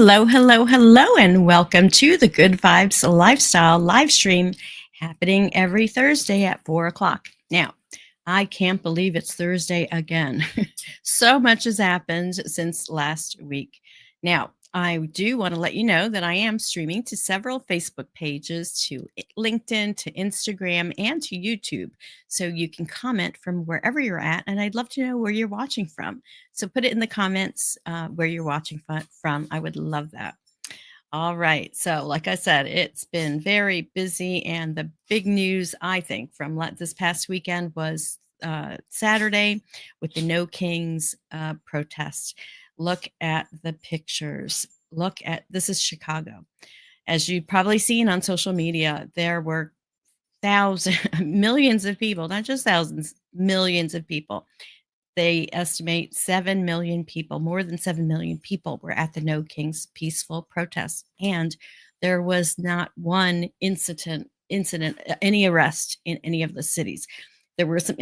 Hello, hello, hello, and welcome to the Good Vibes Lifestyle live stream happening every Thursday at 4 o'clock. Now, I can't believe it's Thursday again. So much has happened since last week. Now, I do want to let you know that I am streaming to several Facebook pages, to LinkedIn, to Instagram, and to YouTube. So you can comment from wherever you're at, and I'd love to know where you're watching from. So put it in the comments where you're watching from. I would love that. All right. So, like I said, it's been very busy. And the big news, I think, from this past weekend was Saturday with the No Kings protest. Look at the pictures. Look at this is Chicago. As you've probably seen on social media, there were thousands, millions of people, not just thousands, millions of people. They estimate 7 million people, more than 7 million people were at the No Kings peaceful protest. And there was not one incident, any arrest in any of the cities. There were some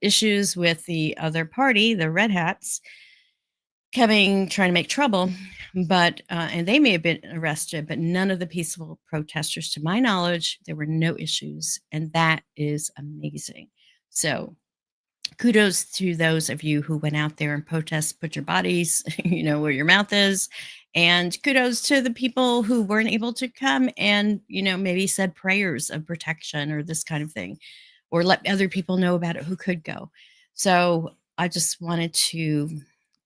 issues with the other party, the Red Hats, trying to make trouble, but and they may have been arrested, but none of the peaceful protesters, to my knowledge, there were no issues, and that is amazing. So kudos to those of you who went out there and protest, put your bodies, where your mouth is. And kudos to the people who weren't able to come and, maybe said prayers of protection or this kind of thing, or let other people know about it who could go. So I just wanted to,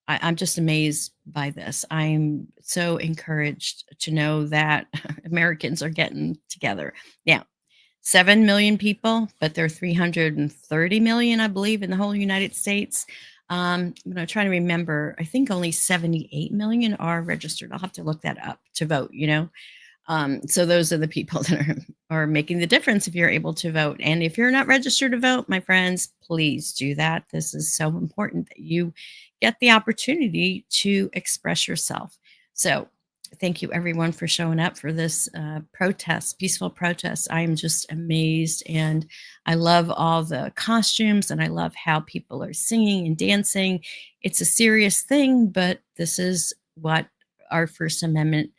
I'm just amazed by this. I'm so encouraged to know that Americans are getting together. Now, 7 million people, but there are 330 million, I believe, in the whole United States. I'm going to try to remember. I think only 78 million are registered. I'll have to look that up to vote, So those are the people that are making the difference if you're able to vote. And if you're not registered to vote, my friends, please do that. This is so important that you get the opportunity to express yourself. So thank you everyone for showing up for this protest, peaceful protest. I am just amazed, and I love all the costumes, and I love how people are singing and dancing. It's a serious thing, but this is what our First Amendment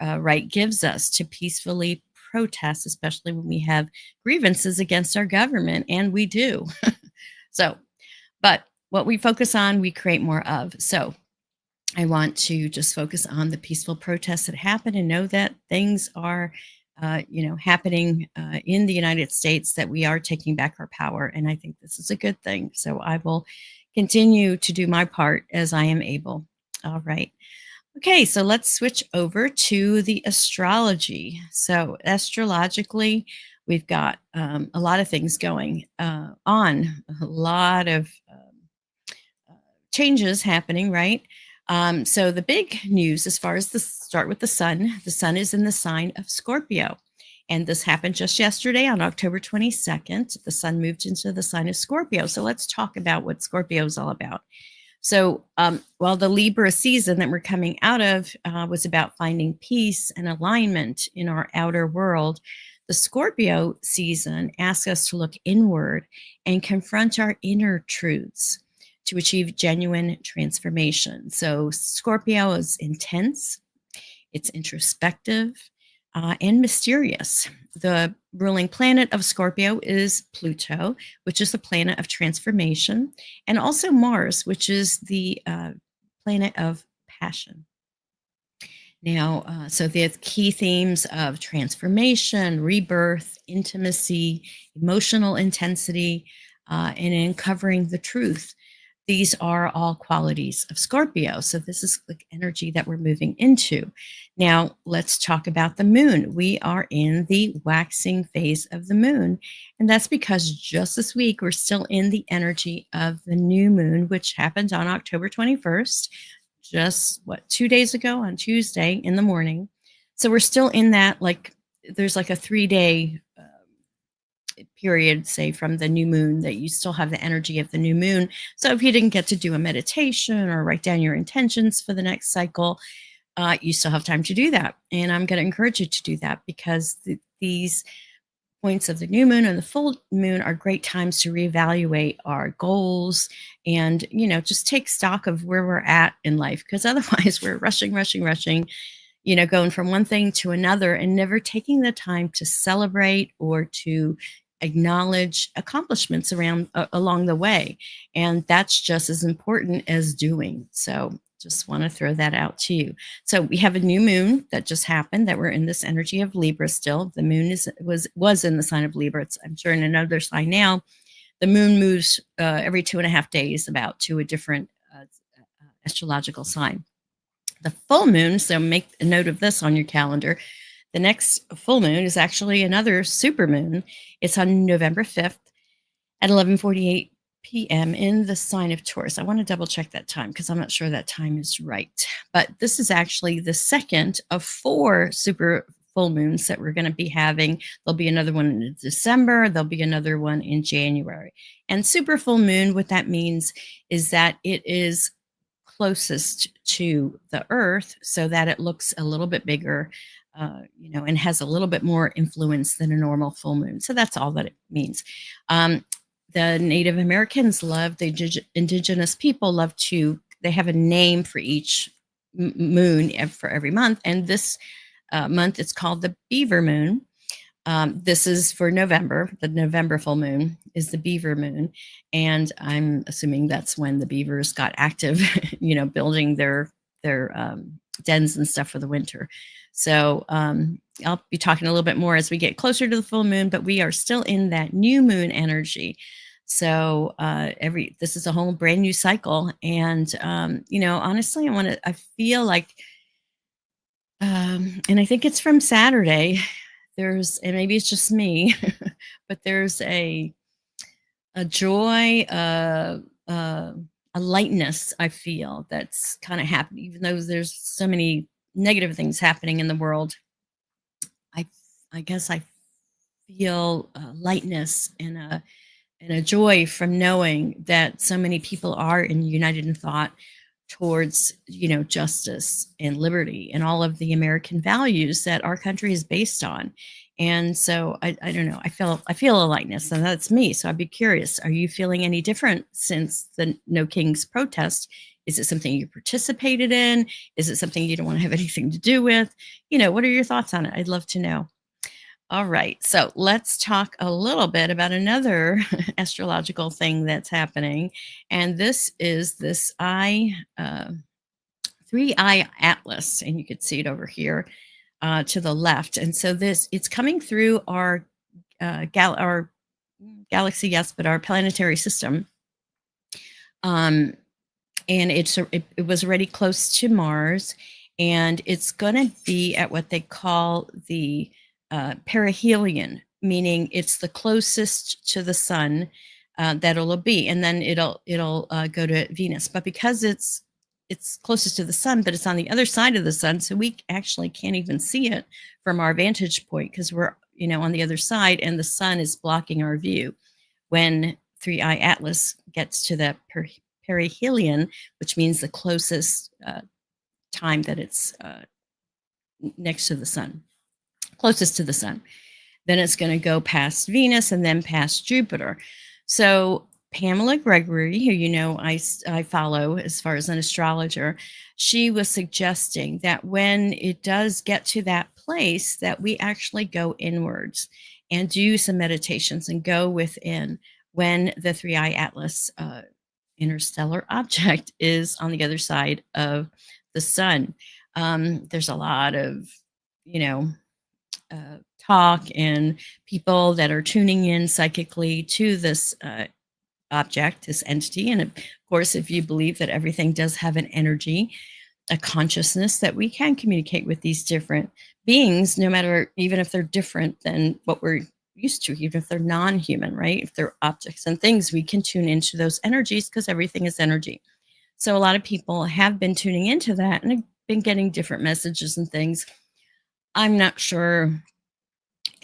right gives us, to peacefully protest, especially when we have grievances against our government, and we do. So, but what we focus on, we create more of. So I want to just focus on the peaceful protests that happen and know that things are, happening in the United States, that we are taking back our power. And I think this is a good thing. So I will continue to do my part as I am able. All right. Okay, so let's switch over to the astrology. So astrologically, we've got a lot of things going on, a lot of changes happening, right? So the big news, as far as start with the sun is in the sign of Scorpio. And this happened just yesterday on October 22nd. The sun moved into the sign of Scorpio. So let's talk about what Scorpio is all about. So while the Libra season that we're coming out of was about finding peace and alignment in our outer world, the Scorpio season asks us to look inward and confront our inner truths to achieve genuine transformation. So Scorpio is intense, it's introspective, and mysterious. The ruling planet of Scorpio is Pluto, which is the planet of transformation, and also Mars, which is the planet of passion. Now, so the key themes of transformation, rebirth, intimacy, emotional intensity, and uncovering the truth. These are all qualities of Scorpio. So this is the energy that we're moving into. Now, let's talk about the moon. We are in the waxing phase of the moon. And that's because just this week, we're still in the energy of the new moon, which happened on October 21st, just 2 days ago on Tuesday in the morning. So we're still in that, there's like a 3-day period, say, from the new moon, that you still have the energy of the new moon. So if you didn't get to do a meditation or write down your intentions for the next cycle, you still have time to do that. And I'm going to encourage you to do that, because these points of the new moon and the full moon are great times to reevaluate our goals and, just take stock of where we're at in life, because otherwise we're rushing, going from one thing to another and never taking the time to celebrate or to acknowledge accomplishments around along the way. And that's just as important as doing. So just want to throw that out to you. So we have a new moon that just happened, that we're in this energy of Libra still. The moon was in the sign of Libra. I'm sure in another sign now. The moon moves every 2.5 days about to a different astrological sign. The full moon, so make a note of this on your calendar. The next full moon is actually another super moon. It's on November 5th at 11:48 p.m. in the sign of Taurus. I want to double check that time because I'm not sure that time is right. But this is actually the second of 4 super full moons that we're going to be having. There'll be another one in December. There'll be another one in January. And super full moon, what that means is that it is closest to the Earth so that it looks a little bit bigger, and has a little bit more influence than a normal full moon. So that's all that it means. The Native Americans love, the indigenous people love to, they have a name for each moon for every month. And this month it's called the beaver moon. This is for November. The November full moon is the beaver moon. And I'm assuming that's when the beavers got active, building their dens and stuff for the winter. So I'll be talking a little bit more as we get closer to the full moon, but we are still in that new moon energy. So this is a whole brand new cycle. And, honestly, I feel like, and I think it's from Saturday, and maybe it's just me, but there's a joy, a lightness I feel that's kind of happening, even though there's so many negative things happening in the world. I guess I feel lightness and a joy from knowing that so many people are united in thought towards justice and liberty and all of the American values that our country is based on. And so I don't know, I feel a lightness, and that's me. So I'd be curious, are you feeling any different since the No Kings protest? Is it something you participated in? Is it something you don't want to have anything to do with? What are your thoughts on it? I'd love to know. All right, so let's talk a little bit about another astrological thing that's happening, and this is this 3-eye atlas, and you can see it over here to the left. And so it's coming through our galaxy, yes, but our planetary system. And it was already close to Mars, and it's going to be at what they call the perihelion, meaning it's the closest to the sun that it'll be, and then it'll go to Venus. But because it's closest to the sun, but it's on the other side of the sun, so we actually can't even see it from our vantage point because we're on the other side, and the sun is blocking our view. When 3-eye atlas gets to the perihelion, which means the closest time that it's next to the sun, closest to the sun, then it's going to go past Venus and then past Jupiter. So Pamela Gregory, who I follow as far as an astrologer, she was suggesting that when it does get to that place, that we actually go inwards and do some meditations and go within when the 3-eye atlas interstellar object is on the other side of the sun. There's a lot of, talk and people that are tuning in psychically to this object, this entity. And of course, if you believe that everything does have an energy, a consciousness, that we can communicate with these different beings, no matter, even if they're different than what we're used to, even if they're non-human, right? If they're objects and things, we can tune into those energies because everything is energy. So a lot of people have been tuning into that and have been getting different messages and things. I'm not sure,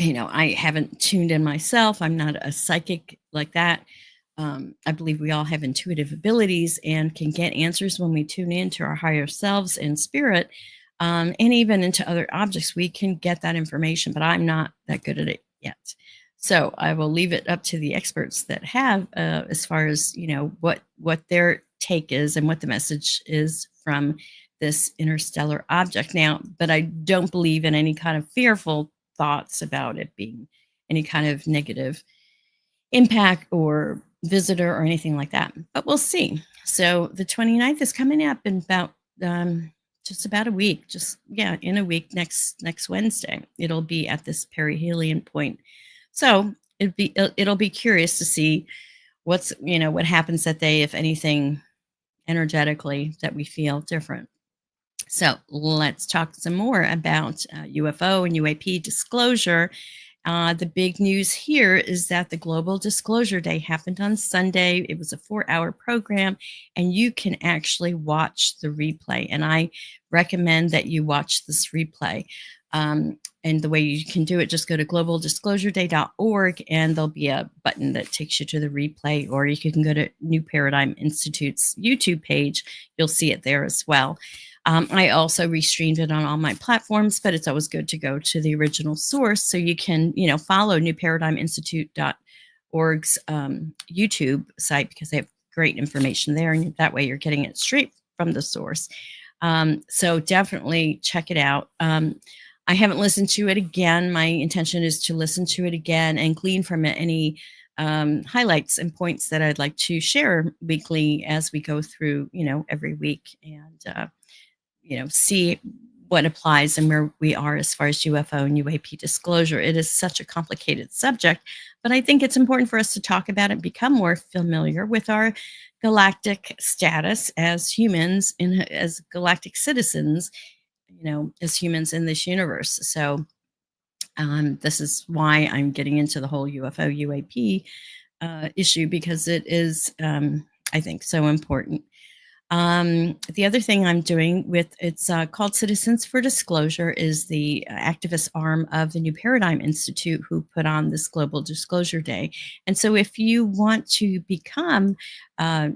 I haven't tuned in myself. I'm not a psychic like that. I believe we all have intuitive abilities and can get answers when we tune into our higher selves and spirit, and even into other objects. We can get that information, but I'm not that good at it yet. So I will leave it up to the experts that have, as far as what their take is and what the message is from this interstellar object now, but I don't believe in any kind of fearful thoughts about it being any kind of negative impact or visitor or anything like that. But we'll see. So the 29th is coming up in about just about a week. Just in a week, next Wednesday. It'll be at this perihelion point. So it'll be curious to see what happens that day, if anything energetically that we feel different. So let's talk some more about UFO and UAP disclosure. The big news here is that the Global Disclosure Day happened on Sunday. It was a 4-hour program, and you can actually watch the replay. And I recommend that you watch this replay. And the way you can do it, just go to globaldisclosureday.org, and there'll be a button that takes you to the replay, or you can go to New Paradigm Institute's YouTube page. You'll see it there as well. I also restreamed it on all my platforms, but it's always good to go to the original source, so you can, follow newparadigminstitute.org's YouTube site, because they have great information there, and that way you're getting it straight from the source. So definitely check it out. I haven't listened to it again. My intention is to listen to it again and glean from it any highlights and points that I'd like to share weekly as we go through, every week, and see what applies and where we are as far as UFO and UAP disclosure. It is such a complicated subject, but I think it's important for us to talk about it, become more familiar with our galactic status as humans and as galactic citizens, as humans in this universe. So this is why I'm getting into the whole UFO UAP issue, because it is, I think, so important. The other thing I'm doing it's called Citizens for Disclosure, is the activist arm of the New Paradigm Institute, who put on this Global Disclosure Day. And so if you want to become a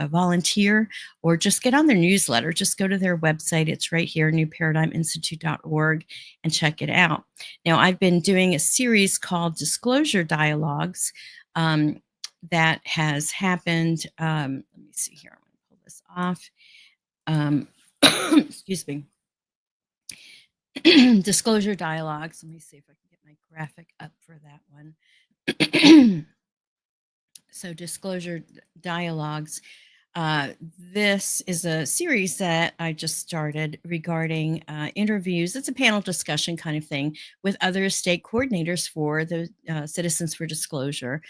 volunteer, or just get on their newsletter, just go to their website. It's right here, newparadigminstitute.org, and check it out. Now, I've been doing a series called Disclosure Dialogues that has happened. Let me see here. I'm going to pull this off. Excuse me. Disclosure Dialogues. Let me see if I can get my graphic up for that one. So Disclosure Dialogues. This is a series that I just started regarding interviews. It's a panel discussion kind of thing with other state coordinators for the Citizens for Disclosure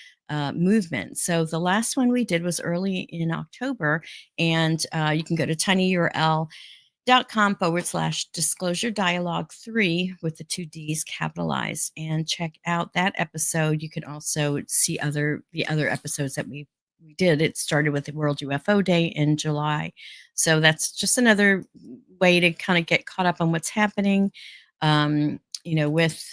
movement. So the last one we did was early in October, and you can go to tinyurl.com/disclosure dialogue 3 with the 2 D's capitalized, and check out that episode. You can also see the other episodes that we did. It started with the World UFO Day in July. So that's just another way to kind of get caught up on what's happening, with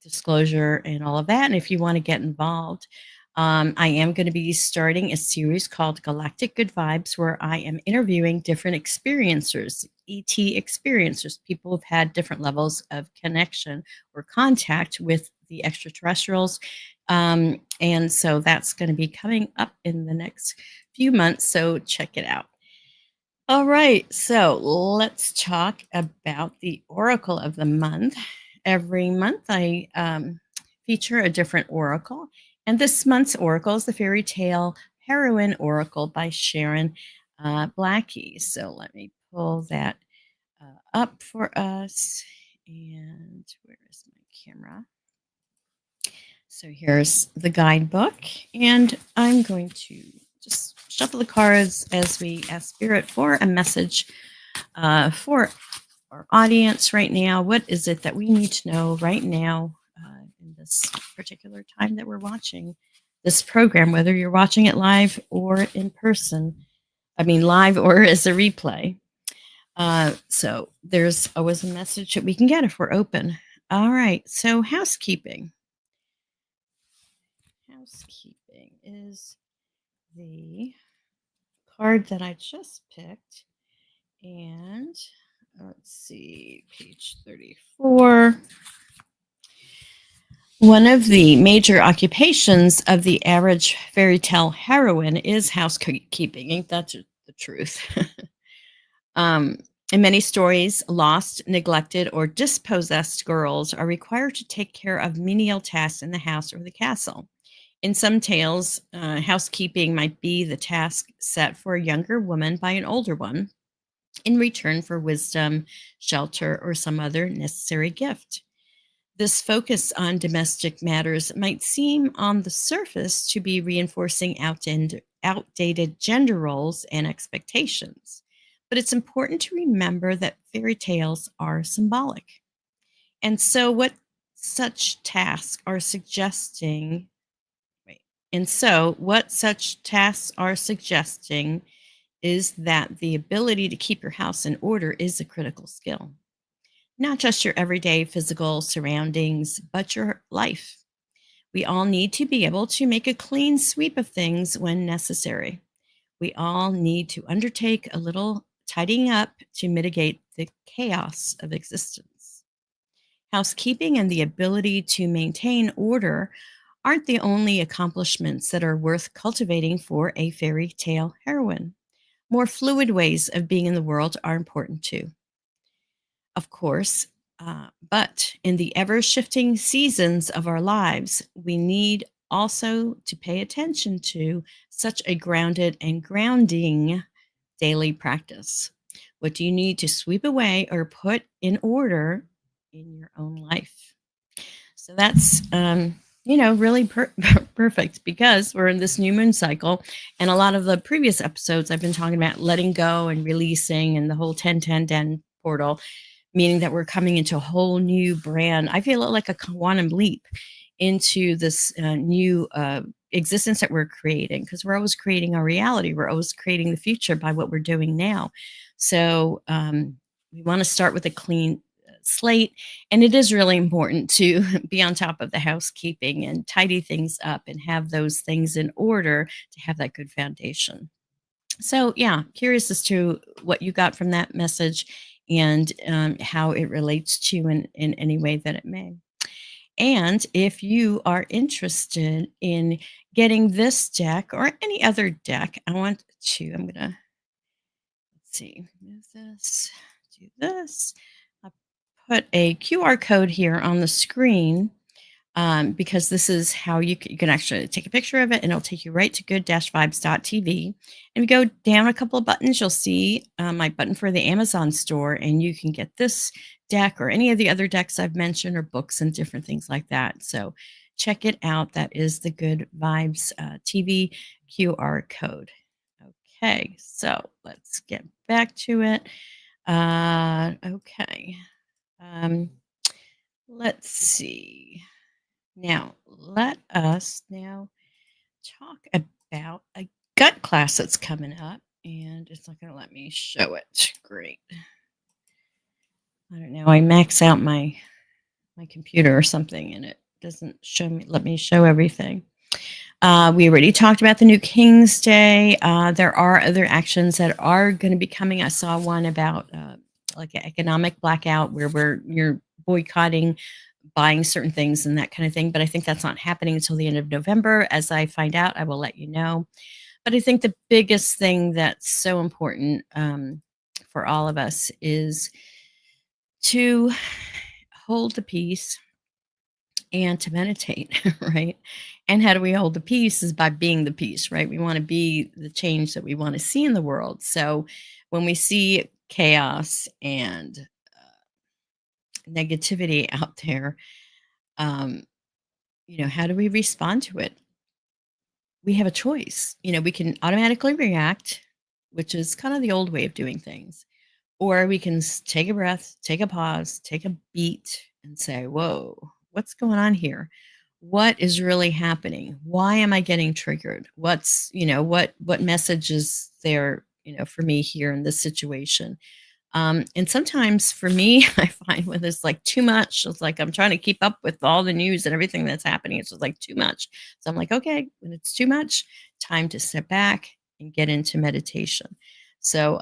disclosure and all of that. And if you want to get involved, I am going to be starting a series called Galactic Good Vibes, where I am interviewing different experiencers, ET experiencers, people who've had different levels of connection or contact with the extraterrestrials. And so that's going to be coming up in the next few months. So check it out. All right. So let's talk about the Oracle of the Month. Every month I feature a different oracle. And this month's oracle is the fairy tale Heroine Oracle by Sharon Blackie. So let me pull that up for us. And where is my camera? So here's the guidebook. And I'm going to just shuffle the cards as we ask Spirit for a message for our audience right now. What is it that we need to know right now in this particular time that we're watching this program, whether you're watching it live or in person? I mean, live or as a replay. So there's always a message that we can get if we're open. All right. So housekeeping. Housekeeping is the card that I just picked. And let's see, page 34. One of the major occupations of the average fairy tale heroine is housekeeping. Ain't that the truth. um, in many stories, lost, neglected, or dispossessed girls are required to take care of menial tasks in the house or the castle. In some tales, housekeeping might be the task set for a younger woman by an older one in return for wisdom, shelter, or some other necessary gift. This focus on domestic matters might seem on the surface to be reinforcing outdated gender roles and expectations. But it's important to remember that fairy tales are symbolic. And so, what such tasks are suggesting, wait, and so what such tasks are suggesting is that the ability to keep your house in order is a critical skill, not just your everyday physical surroundings, but your life. We all need to be able to make a clean sweep of things when necessary. We all need to undertake a little tidying up to mitigate the chaos of existence. Housekeeping and the ability to maintain order aren't the only accomplishments that are worth cultivating for a fairy tale heroine. More fluid ways of being in the world are important too, of course. But in the ever shifting seasons of our lives, we need also to pay attention to such a grounded and grounding daily practice. What do you need to sweep away or put in order in your own life? So that's, really perfect because we're in this new moon cycle. And a lot of the previous episodes, I've been talking about letting go and releasing and the whole 10-10-10 portal, meaning that we're coming into a whole new brand. I feel like a quantum leap into this new existence that we're creating because we're always creating our reality. We're always creating the future by what we're doing now. So we want to start with a clean slate. And it is really important to be on top of the housekeeping and tidy things up and have those things in order to have that good foundation. So, yeah, curious as to what you got from that message and how it relates to you in any way that it may. And if you are interested in getting this deck or any other deck, I'm going to, let's see, move this, do this. I'll put a QR code here on the screen because this is how you can actually take a picture of it and it'll take you right to good-vibes.tv. And if you go down a couple of buttons, you'll see my button for the Amazon store, and you can get this deck or any of the other decks I've mentioned or books and different things like that. So check it out. That is the Good Vibes TV QR code. Okay, so let's get back to it. Okay. Um, let's see. Now, let us now talk about a gut class that's coming up, and it's not going to let me show it. Great. I don't know. I max out my computer or something, and it doesn't let me show everything. We already talked about the New King's Day. There are other actions that are going to be coming. I saw one about like an economic blackout where you're boycotting buying certain things and that kind of thing. But I think that's not happening until the end of November. As I find out, I will let you know. But I think the biggest thing that's so important for all of us is to hold the peace and to meditate, right? And how do we hold the peace is by being the peace, right? We want to be the change that we want to see in the world. So when we see chaos and negativity out there, um, how do we respond to it? We have a choice. We can automatically react, which is kind of the old way of doing things, or we can take a breath, take a pause, take a beat, and say, whoa, what's going on here? What is really happening? Why am I getting triggered? What message is there, for me here in this situation? And sometimes for me, I find when there's like too much, it's like I'm trying to keep up with all the news and everything that's happening. It's just like too much. So I'm like, okay, when it's too much, time to step back and get into meditation. So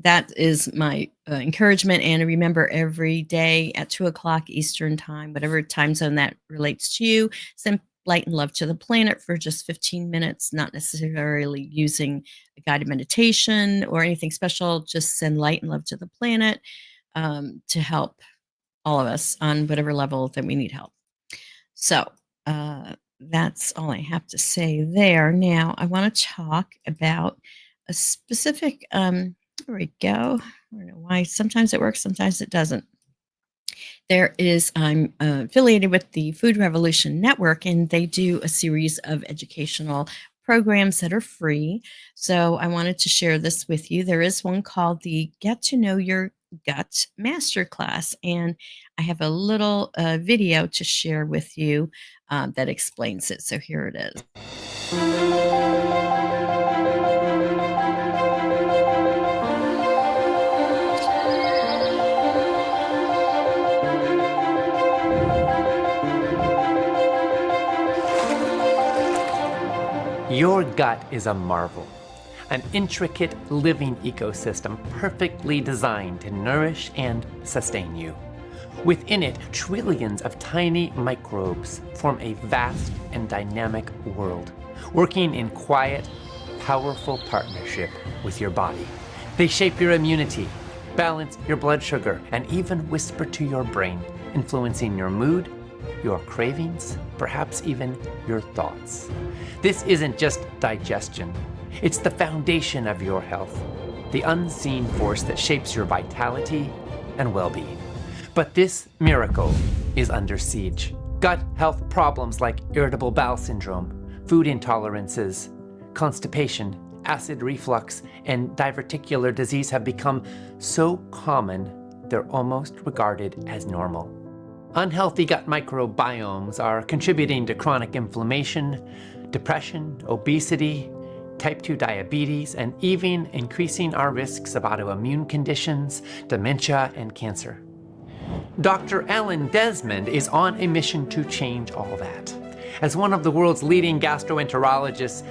that is my encouragement. And remember, every day at 2 o'clock Eastern time, whatever time zone that relates to you, simply light and love to the planet for just 15 minutes, not necessarily using a guided meditation or anything special. Just send light and love to the planet to help all of us on whatever level that we need help. So that's all I have to say there. Now, I want to talk about a specific, there we go. I don't know why. Sometimes it works, sometimes it doesn't. I'm affiliated with the Food Revolution Network, and they do a series of educational programs that are free. So I wanted to share this with you. There is one called the Get to Know Your Gut Masterclass, and I have a little video to share with you that explains it. So here it is. Your gut is a marvel, an intricate living ecosystem perfectly designed to nourish and sustain you. Within it, trillions of tiny microbes form a vast and dynamic world, working in quiet, powerful partnership with your body. They shape your immunity, balance your blood sugar, and even whisper to your brain, influencing your mood, your cravings, perhaps even your thoughts. This isn't just digestion. It's the foundation of your health, the unseen force that shapes your vitality and well-being. But this miracle is under siege. Gut health problems like irritable bowel syndrome, food intolerances, constipation, acid reflux, and diverticular disease have become so common they're almost regarded as normal. Unhealthy gut microbiomes are contributing to chronic inflammation, depression, obesity, type 2 diabetes, and even increasing our risks of autoimmune conditions, dementia, and cancer. Dr. Alan Desmond is on a mission to change all that. As one of the world's leading gastroenterologists,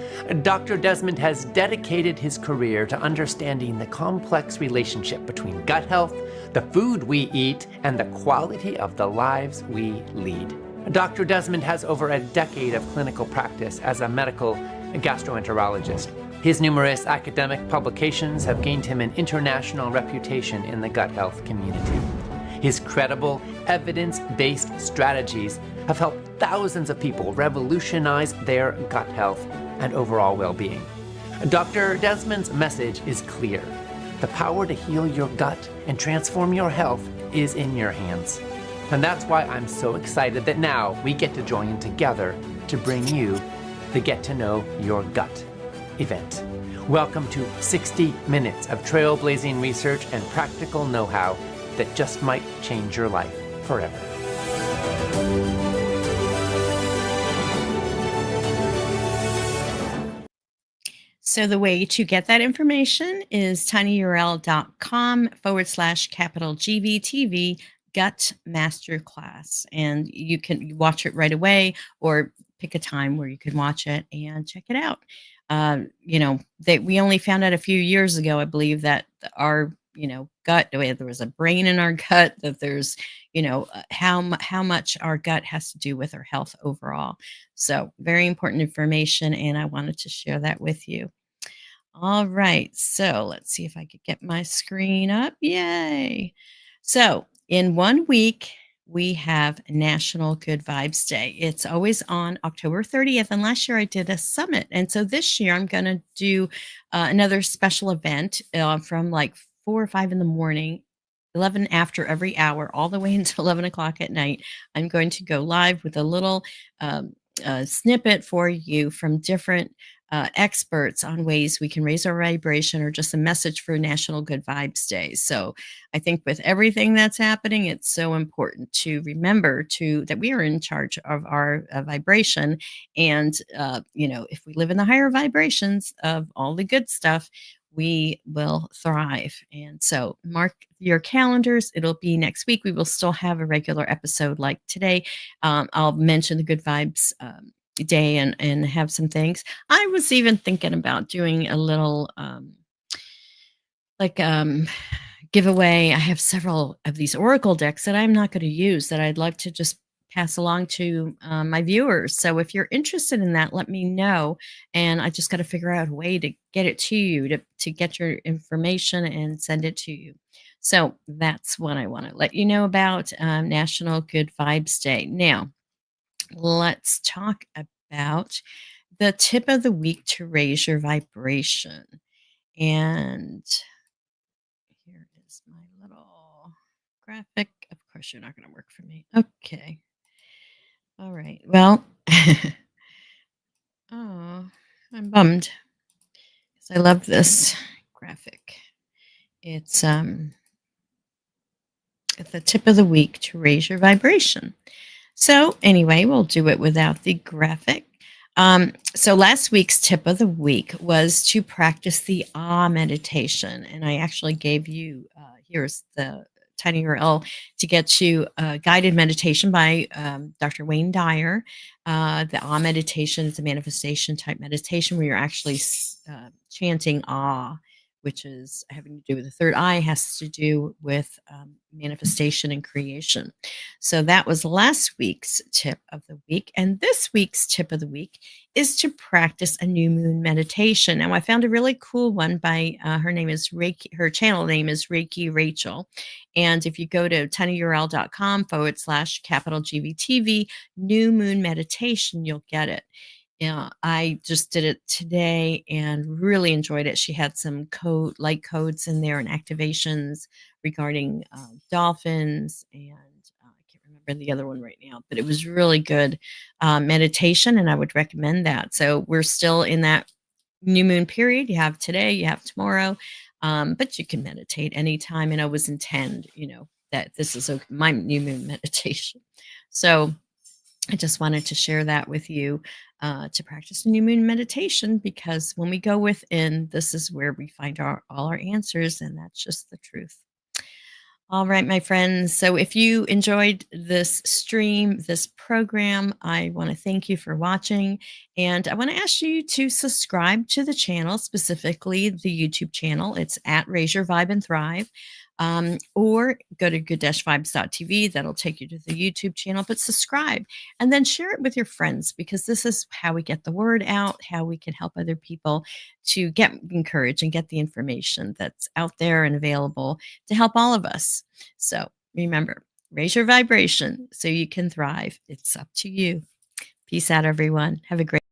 Dr. Desmond has dedicated his career to understanding the complex relationship between gut health, the food we eat, and the quality of the lives we lead. Dr. Desmond has over a decade of clinical practice as a medical gastroenterologist. His numerous academic publications have gained him an international reputation in the gut health community. His credible, evidence-based strategies have helped thousands of people revolutionize their gut health and overall well-being. Dr. Desmond's message is clear. The power to heal your gut and transform your health is in your hands. And that's why I'm so excited that now we get to join together to bring you the Get to Know Your Gut event. Welcome to 60 minutes of trailblazing research and practical know-how that just might change your life forever. So the way to get that information is tinyurl.com/GVTV Gut Masterclass. And you can watch it right away or pick a time where you can watch it and check it out. We only found out a few years ago, I believe, that our gut, there was a brain in our gut, that there's how much our gut has to do with our health overall. So very important information, and I wanted to share that with you. All right, so let's see if I could get my screen up. Yay. So in 1 week, we have National Good Vibes Day. It's always on October 30th. And last year I did a summit. And so this year I'm going to do another special event from like 4 or 5 in the morning, 11 after every hour, all the way until 11 o'clock at night. I'm going to go live with a little snippet for you from different experts on ways we can raise our vibration, or just a message for National Good Vibes Day. So I think with everything that's happening, it's so important to remember that we are in charge of our vibration. And, if we live in the higher vibrations of all the good stuff, we will thrive. And so mark your calendars. It'll be next week. We will still have a regular episode like today. I'll mention the Good Vibes Day and have some things. I was even thinking about doing a little giveaway. I have several of these Oracle decks that I'm not going to use, that I'd like to just pass along to my viewers. So if you're interested in that, let me know. And I just got to figure out a way to get it to you, to get your information and send it to you. So that's what I want to let you know about National Good Vibes Day. Now, let's talk about the tip of the week to raise your vibration. And here is my little graphic. Of course, you're not going to work for me. Okay. All right. Well, oh, I'm bummed because I love this graphic. It's the tip of the week to raise your vibration. So, anyway, we'll do it without the graphic. So, last week's tip of the week was to practice the ah meditation. And I actually gave you, here's the tiny URL to get you a guided meditation by Dr. Wayne Dyer. The ah meditation is a manifestation type meditation where you're actually chanting ah, which is having to do with the third eye, has to do with manifestation and creation. So that was last week's tip of the week. And this week's tip of the week is to practice a new moon meditation. Now, I found a really cool one by her name is Reiki. Her channel name is Reiki Rachel. And if you go to tinyurl.com/capital GVTV, new moon meditation, you'll get it. Yeah, I just did it today and really enjoyed it. She had some light codes in there and activations regarding dolphins, and I can't remember the other one right now, but it was really good meditation, and I would recommend that. So we're still in that new moon period. You have today, you have tomorrow, but you can meditate anytime, and I always intend, that this is my new moon meditation. So I just wanted to share that with you to practice new moon meditation, because when we go within, this is where we find all our answers, and that's just the truth. All right, my friends. So if you enjoyed this stream, this program, I want to thank you for watching. And I want to ask you to subscribe to the channel, specifically the YouTube channel. It's at Raise Your Vibe and Thrive. Or go to good-vibes.tv. That'll take you to the YouTube channel. But subscribe and then share it with your friends, because this is how we get the word out, how we can help other people to get encouraged and get the information that's out there and available to help all of us. So remember, raise your vibration so you can thrive. It's up to you. Peace out, everyone. Have a great